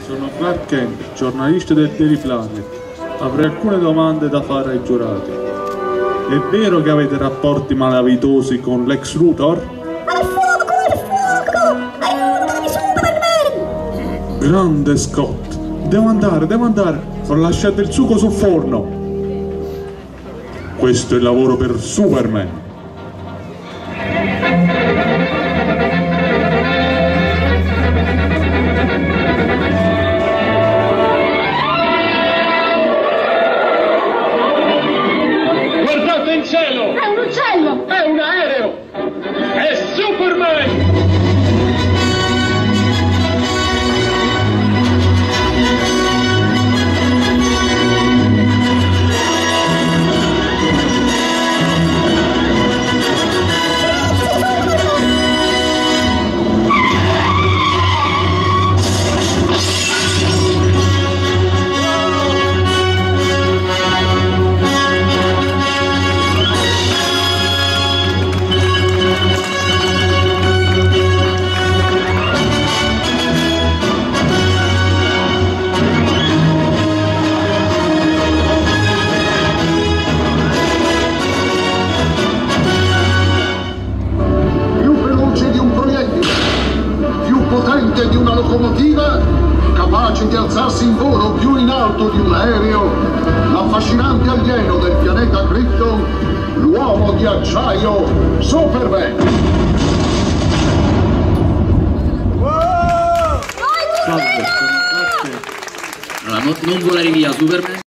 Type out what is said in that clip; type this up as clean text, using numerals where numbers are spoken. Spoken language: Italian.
Sono Clark Kent, giornalista del Daily Planet. Avrei alcune domande da fare ai giurati. È vero che avete rapporti malavitosi con Lex Luthor? Al fuoco! Aiutami, Superman! Grande Scott! Devo andare! Ho lasciato il sugo sul forno! Questo è il lavoro per Superman! Guardate in cielo! È un uccello! È un aereo! È Superman! Potente di una locomotiva, capace di alzarsi in volo più in alto di un aereo, l'affascinante alieno del pianeta Krypton, l'uomo di acciaio Superman. Salve, sono Clark Kent. Allora, non volare via, Superman.